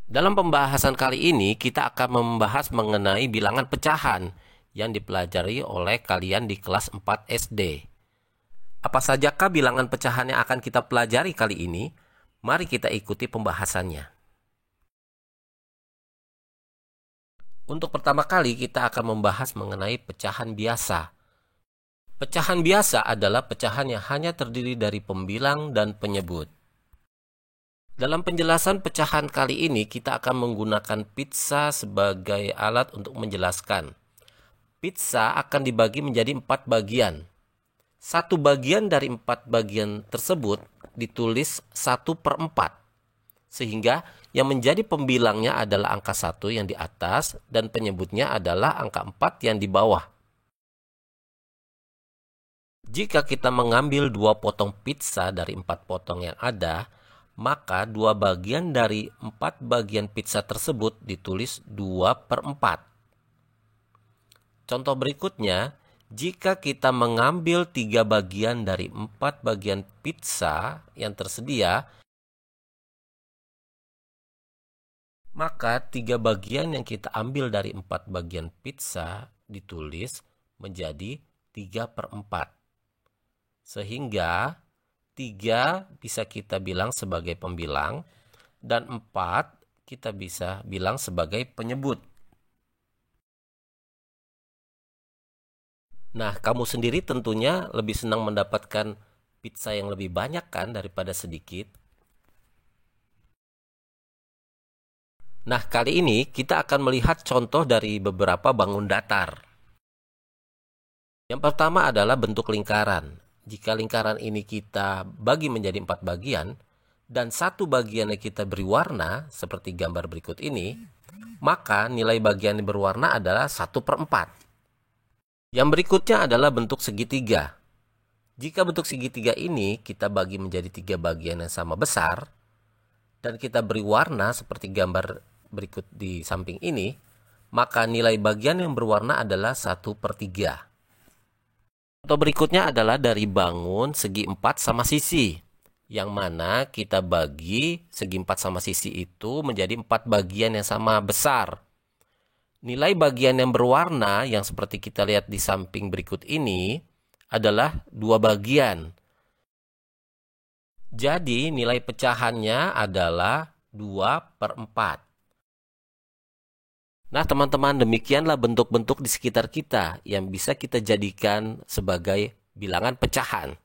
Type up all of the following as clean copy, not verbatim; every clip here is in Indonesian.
Dalam pembahasan kali ini, kita akan membahas mengenai bilangan pecahan yang dipelajari oleh kalian di kelas 4 SD. Apa sajakah bilangan pecahan yang akan kita pelajari kali ini? Mari kita ikuti pembahasannya. Untuk pertama kali, kita akan membahas mengenai pecahan biasa. Pecahan biasa adalah pecahan yang hanya terdiri dari pembilang dan penyebut. Dalam penjelasan pecahan kali ini, kita akan menggunakan pizza sebagai alat untuk menjelaskan. Pizza akan dibagi menjadi 4 bagian. Satu bagian dari 4 bagian tersebut ditulis 1/4. Sehingga yang menjadi pembilangnya adalah angka 1 yang di atas dan penyebutnya adalah angka 4 yang di bawah. Jika kita mengambil 2 potong pizza dari 4 potong yang ada, maka 2 bagian dari 4 bagian pizza tersebut ditulis 2/4. Contoh berikutnya, jika kita mengambil 3 bagian dari 4 bagian pizza yang tersedia, maka 3 bagian yang kita ambil dari 4 bagian pizza ditulis menjadi 3/4. Sehingga 3 bisa kita bilang sebagai pembilang dan 4 kita bisa bilang sebagai penyebut. Nah, kamu sendiri tentunya lebih senang mendapatkan pizza yang lebih banyak kan daripada sedikit. Nah, kali ini kita akan melihat contoh dari beberapa bangun datar. Yang pertama adalah bentuk lingkaran. Jika lingkaran ini kita bagi menjadi 4 bagian, dan satu bagiannya kita beri warna, seperti gambar berikut ini, maka nilai bagian yang berwarna adalah 1/4. Yang berikutnya adalah bentuk segitiga. Jika bentuk segitiga ini kita bagi menjadi 3 bagian yang sama besar, dan kita beri warna seperti gambar berikut di samping ini, maka nilai bagian yang berwarna adalah 1/3. Contoh berikutnya adalah dari bangun segi 4 sama sisi, yang mana kita bagi segi 4 sama sisi itu menjadi 4 bagian yang sama besar. Nilai bagian yang berwarna yang seperti kita lihat di samping berikut ini adalah 2 bagian. Jadi nilai pecahannya adalah 2/4. Nah, teman-teman, demikianlah bentuk-bentuk di sekitar kita yang bisa kita jadikan sebagai bilangan pecahan.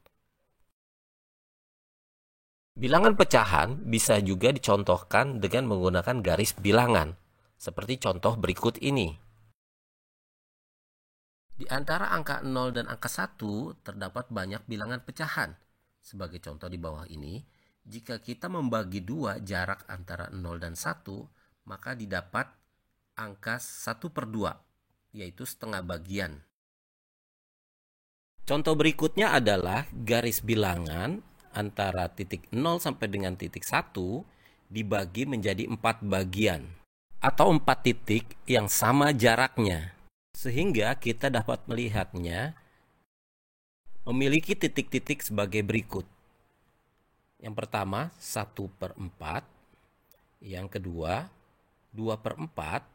Bilangan pecahan bisa juga dicontohkan dengan menggunakan garis bilangan, seperti contoh berikut ini. Di antara angka 0 dan angka 1 terdapat banyak bilangan pecahan. Sebagai contoh di bawah ini, jika kita membagi 2 jarak antara 0 dan 1, maka didapat angka 1/2, yaitu setengah bagian. Contoh berikutnya adalah garis bilangan antara titik 0 sampai dengan titik 1 dibagi menjadi 4 bagian, atau 4 titik yang sama jaraknya. Sehingga kita dapat melihatnya memiliki titik-titik sebagai berikut. Yang pertama 1/4, yang kedua 2/4,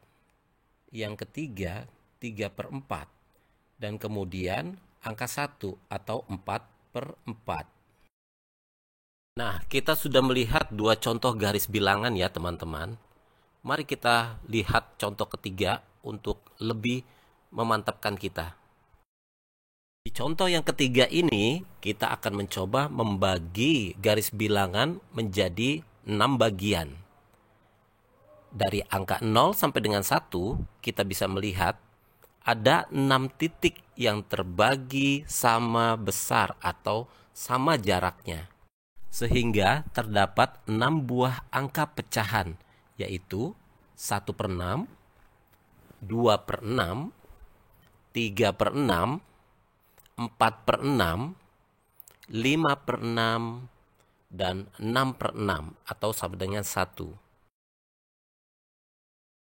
yang ketiga 3/4, dan kemudian angka 1 atau 4/4. Nah, kita sudah melihat 2 contoh garis bilangan ya teman-teman. Mari kita lihat contoh ketiga untuk lebih memantapkan kita. Di contoh yang ketiga ini, kita akan mencoba membagi garis bilangan menjadi 6 bagian. Dari angka 0 sampai dengan 1, kita bisa melihat ada 6 titik yang terbagi sama besar atau sama jaraknya. Sehingga terdapat 6 buah angka pecahan, yaitu 1/6, 2/6, 3/6, 4/6, 5/6, dan 6/6 atau sama dengan 1.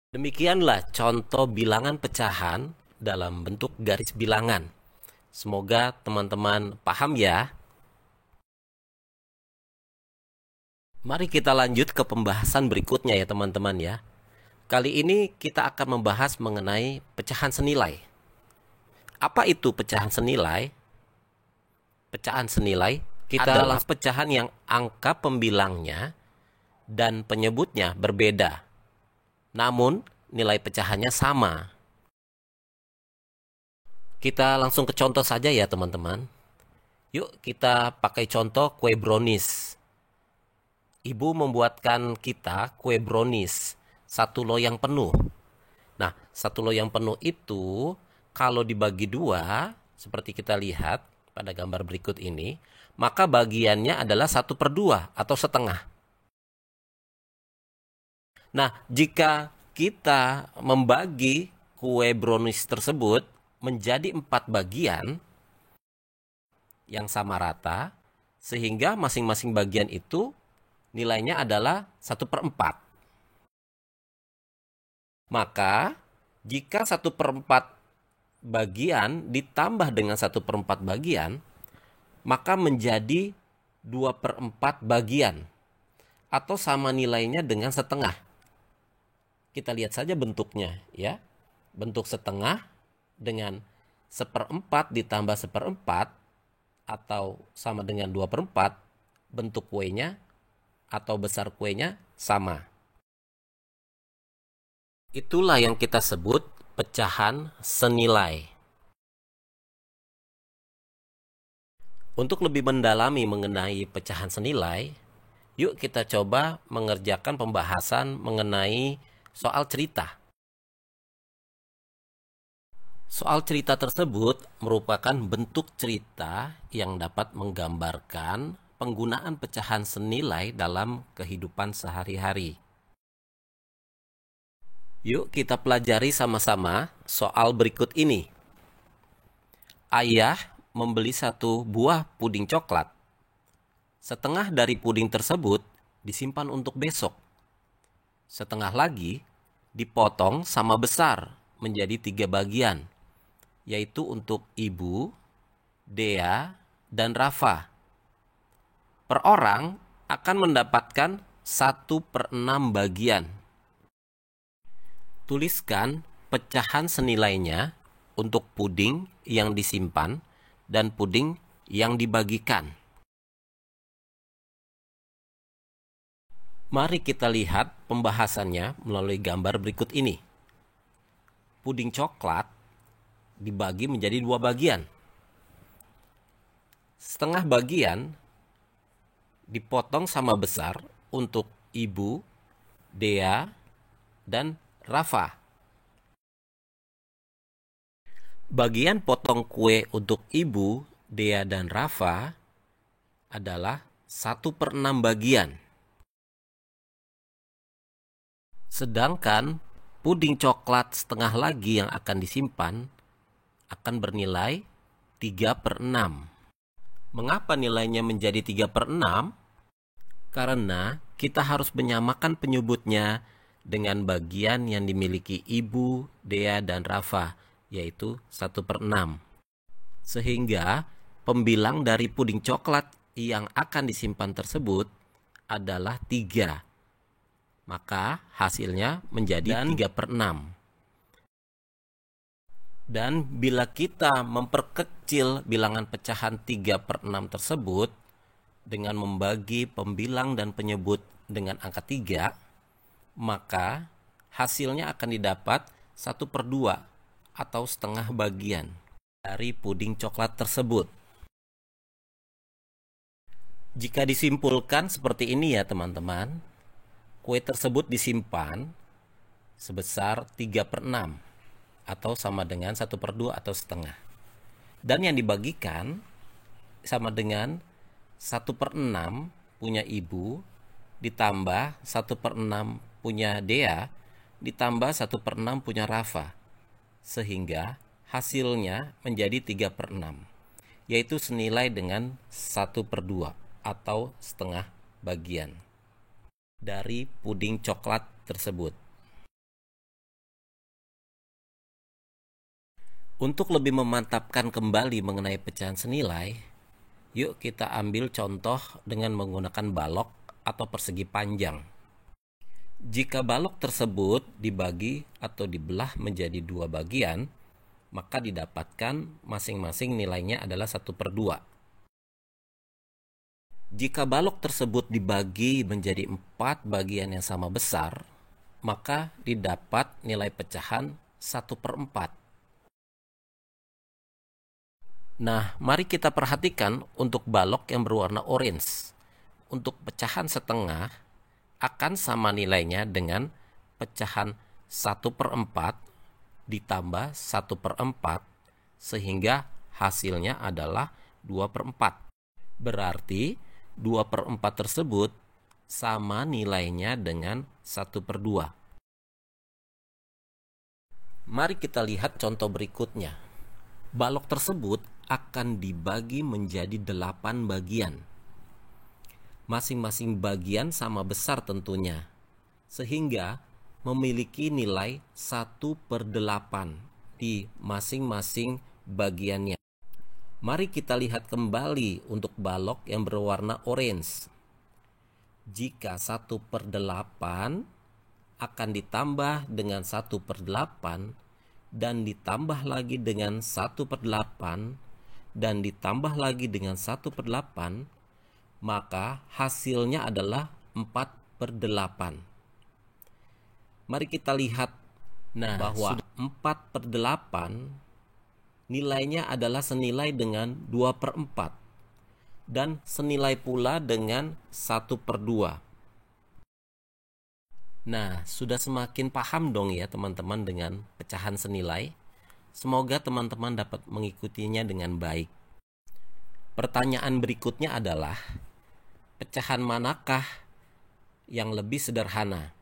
Demikianlah contoh bilangan pecahan dalam bentuk garis bilangan. Semoga teman-teman paham ya. Mari kita lanjut ke pembahasan berikutnya ya teman-teman ya. Kali ini kita akan membahas mengenai pecahan senilai. Apa itu pecahan senilai? Pecahan senilai adalah pecahan yang angka pembilangnya dan penyebutnya berbeda, namun nilai pecahannya sama. Kita langsung ke contoh saja ya teman-teman. Yuk kita pakai contoh kue brownies. Ibu membuatkan kita kue brownies 1 loyang penuh. Nah, 1 loyang penuh itu kalau dibagi 2, seperti kita lihat pada gambar berikut ini, maka bagiannya adalah 1/2 atau setengah. Nah, jika kita membagi kue brownies tersebut menjadi 4 bagian yang sama rata, sehingga masing-masing bagian itu nilainya adalah 1/4. Maka, jika 1/4 bagian ditambah dengan 1/4 bagian, maka menjadi 2/4 bagian, atau sama nilainya dengan setengah. Kita lihat saja bentuknya ya. Bentuk setengah dengan 1/4 ditambah 1/4 atau sama dengan 2/4, bentuk kuenya atau besar kuenya sama. Itulah yang kita sebut pecahan senilai. Untuk lebih mendalami mengenai pecahan senilai, yuk kita coba mengerjakan pembahasan mengenai soal cerita. Soal cerita tersebut merupakan bentuk cerita yang dapat menggambarkan penggunaan pecahan senilai dalam kehidupan sehari-hari. Yuk kita pelajari sama-sama soal berikut ini. Ayah membeli 1 buah puding coklat. Setengah dari puding tersebut disimpan untuk besok. Setengah lagi dipotong sama besar menjadi 3 bagian, yaitu untuk Ibu, Dea, dan Rafa. Per orang akan mendapatkan 1/6 bagian. Tuliskan pecahan senilainya untuk puding yang disimpan dan puding yang dibagikan. Mari kita lihat pembahasannya melalui gambar berikut ini. Puding coklat dibagi menjadi 2 bagian. Setengah bagian dipotong sama besar untuk Ibu, Dea, dan Rafa. Bagian potong kue untuk Ibu, Dea, dan Rafa adalah 1/6 bagian. Sedangkan puding coklat setengah lagi yang akan disimpan akan bernilai 3/6. Mengapa nilainya menjadi 3/6? Karena kita harus menyamakan penyebutnya dengan bagian yang dimiliki Ibu, Dea, dan Rafa, yaitu 1/6. Sehingga pembilang dari puding coklat yang akan disimpan tersebut adalah 3. Maka hasilnya menjadi 3/6. Dan bila kita memperkecil bilangan pecahan 3/6 tersebut dengan membagi pembilang dan penyebut dengan angka 3, maka hasilnya akan didapat 1/2 atau setengah bagian dari puding coklat tersebut. Jika disimpulkan seperti ini ya teman-teman, kue tersebut disimpan sebesar 3/6 atau sama dengan 1/2 atau setengah. Dan yang dibagikan sama dengan 1/6 punya Ibu ditambah 1/6 punya Dea ditambah 1/6 punya Rafa, sehingga hasilnya menjadi 3/6, yaitu senilai dengan 1/2 atau setengah bagian dari puding coklat tersebut. Untuk lebih memantapkan kembali mengenai pecahan senilai, yuk kita ambil contoh dengan menggunakan balok atau persegi panjang. Jika balok tersebut dibagi atau dibelah menjadi dua bagian, maka didapatkan masing-masing nilainya adalah 1/2. Jika balok tersebut dibagi menjadi 4 bagian yang sama besar, maka didapat nilai pecahan 1/4. Nah, mari kita perhatikan untuk balok yang berwarna orange. Untuk pecahan setengah akan sama nilainya dengan pecahan 1/4 ditambah 1/4, sehingga hasilnya adalah 2/4. Berarti 2/4 tersebut sama nilainya dengan 1/2. Mari kita lihat contoh berikutnya. Balok tersebut akan dibagi menjadi 8 bagian. Masing-masing bagian sama besar tentunya, sehingga memiliki nilai 1/8 di masing-masing bagiannya. Mari kita lihat kembali untuk balok yang berwarna orange. Jika 1/8 akan ditambah dengan 1/8 dan ditambah lagi dengan 1/8 dan ditambah lagi dengan 1/8, maka hasilnya adalah 4/8. Mari kita lihat bahwa 4/8 nilainya adalah senilai dengan 2/4 dan senilai pula dengan 1/2. Nah, sudah semakin paham dong ya teman-teman dengan pecahan senilai. Semoga teman-teman dapat mengikutinya dengan baik. Pertanyaan berikutnya adalah, pecahan manakah yang lebih sederhana?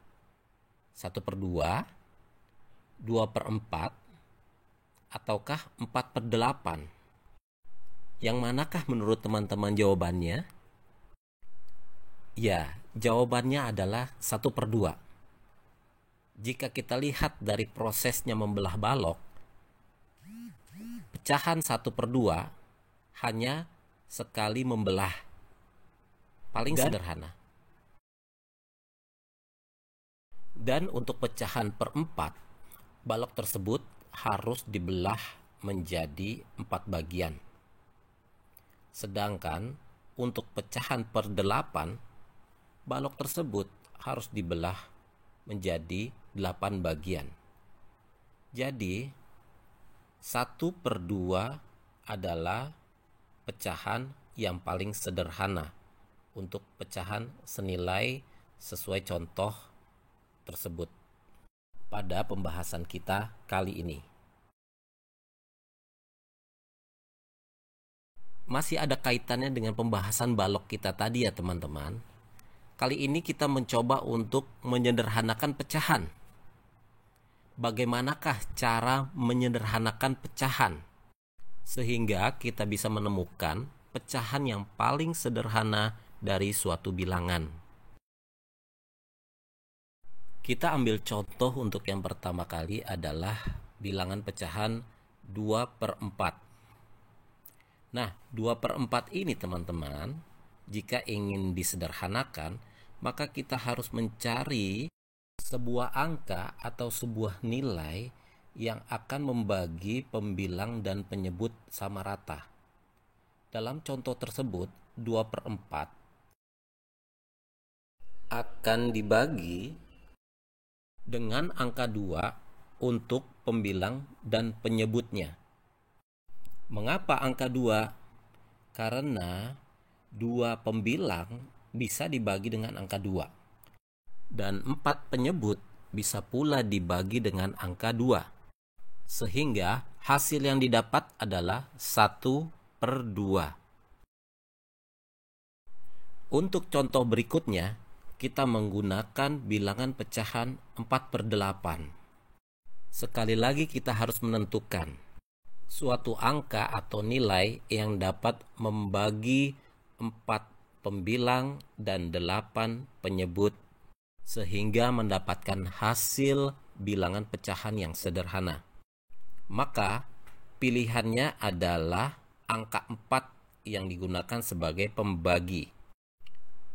1/2, 2/4, ataukah 4/8? Yang manakah menurut teman-teman jawabannya? Ya, jawabannya adalah 1/2. Jika kita lihat dari prosesnya membelah balok, pecahan 1/2 hanya sekali membelah. Paling sederhana. Dan untuk pecahan 4, balok tersebut harus dibelah menjadi 4 bagian. Sedangkan untuk pecahan 8, balok tersebut harus dibelah menjadi 8 bagian. Jadi 1/2 adalah pecahan yang paling sederhana untuk pecahan senilai sesuai contoh tersebut pada pembahasan kita kali ini. Masih ada kaitannya dengan pembahasan balok kita tadi ya teman-teman. Kali ini kita mencoba untuk menyederhanakan pecahan. Bagaimanakah cara menyederhanakan pecahan? Sehingga kita bisa menemukan pecahan yang paling sederhana dari suatu bilangan. Kita ambil contoh untuk yang pertama kali adalah bilangan pecahan 2/4. Nah, 2/4 ini teman-teman, jika ingin disederhanakan, maka kita harus mencari sebuah angka atau sebuah nilai yang akan membagi pembilang dan penyebut sama rata. Dalam contoh tersebut, 2/4 akan dibagi dengan angka 2 untuk pembilang dan penyebutnya. Mengapa angka 2? Karena 2 pembilang bisa dibagi dengan angka 2. Dan 4 penyebut bisa pula dibagi dengan angka 2. Sehingga hasil yang didapat adalah 1/2. Untuk contoh berikutnya, kita menggunakan bilangan pecahan 4/8. Sekali lagi kita harus menentukan suatu angka atau nilai yang dapat membagi 4 pembilang dan 8 penyebut sehingga mendapatkan hasil bilangan pecahan yang sederhana. Maka pilihannya adalah angka 4 yang digunakan sebagai pembagi.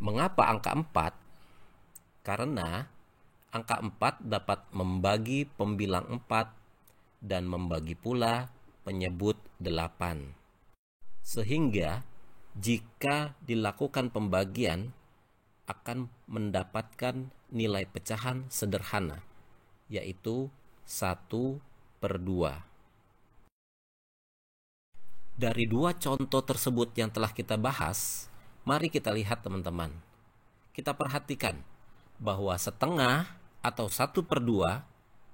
Mengapa angka 4? Karena angka 4 dapat membagi pembilang 4 dan membagi pula penyebut 8. Sehingga jika dilakukan pembagian akan mendapatkan nilai pecahan sederhana, yaitu 1/2. Dari dua contoh tersebut yang telah kita bahas, mari kita lihat teman-teman. Kita perhatikan bahwa setengah atau 1/2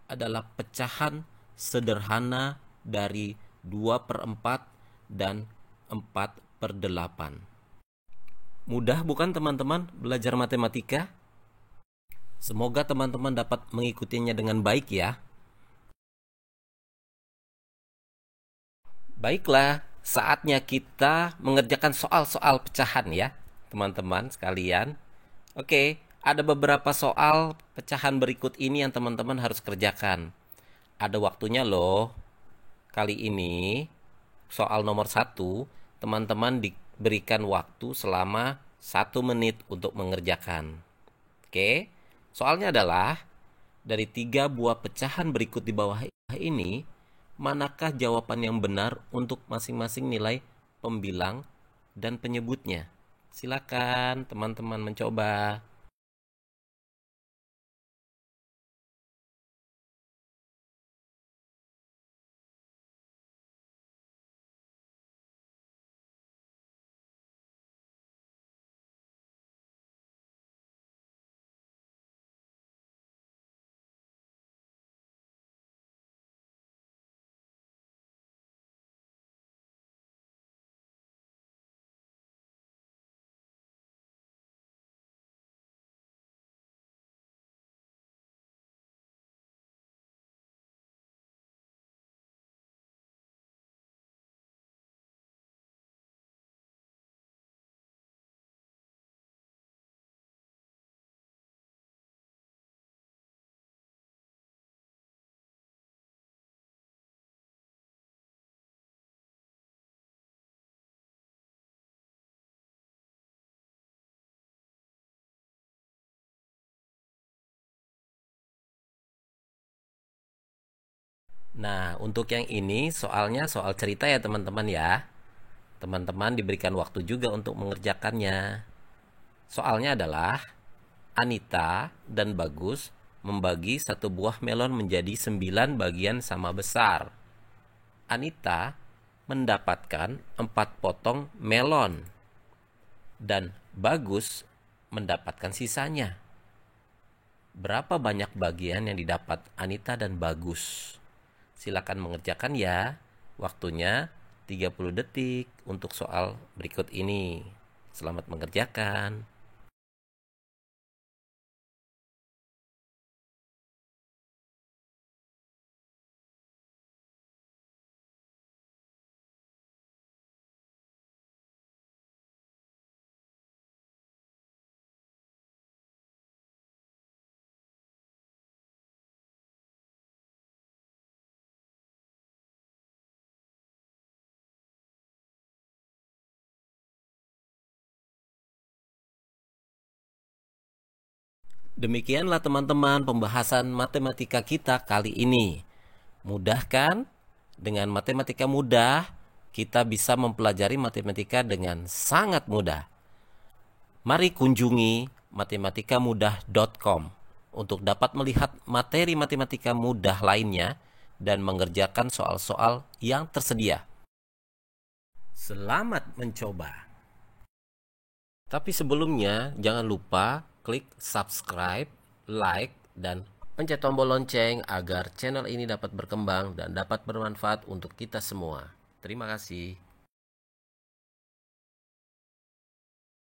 adalah pecahan sederhana dari 2/4 dan 4/8. Mudah bukan teman-teman belajar matematika? Semoga teman-teman dapat mengikutinya dengan baik ya. Baiklah, saatnya kita mengerjakan soal-soal pecahan ya, teman-teman sekalian. Oke, ada beberapa soal pecahan berikut ini yang teman-teman harus kerjakan. Ada waktunya loh. Kali ini, soal nomor 1, teman-teman diberikan waktu selama 1 menit untuk mengerjakan. Oke, soalnya adalah dari 3 buah pecahan berikut di bawah ini, manakah jawaban yang benar untuk masing-masing nilai pembilang dan penyebutnya? Silakan teman-teman mencoba. Nah, untuk yang ini soalnya soal cerita ya teman-teman ya. Teman-teman diberikan waktu juga untuk mengerjakannya. Soalnya adalah Anita dan Bagus membagi satu buah melon menjadi 9 bagian sama besar. Anita mendapatkan 4 potong melon dan Bagus mendapatkan sisanya. Berapa banyak bagian yang didapat Anita dan Bagus? Silakan mengerjakan ya. Waktunya 30 detik untuk soal berikut ini. Selamat mengerjakan. Demikianlah teman-teman pembahasan matematika kita kali ini. Mudah kan? Dengan matematika mudah, kita bisa mempelajari matematika dengan sangat mudah. Mari kunjungi matematikamudah.com untuk dapat melihat materi matematika mudah lainnya dan mengerjakan soal-soal yang tersedia. Selamat mencoba. Tapi sebelumnya, jangan lupa klik subscribe, like, dan pencet tombol lonceng agar channel ini dapat berkembang dan dapat bermanfaat untuk kita semua. Terima kasih.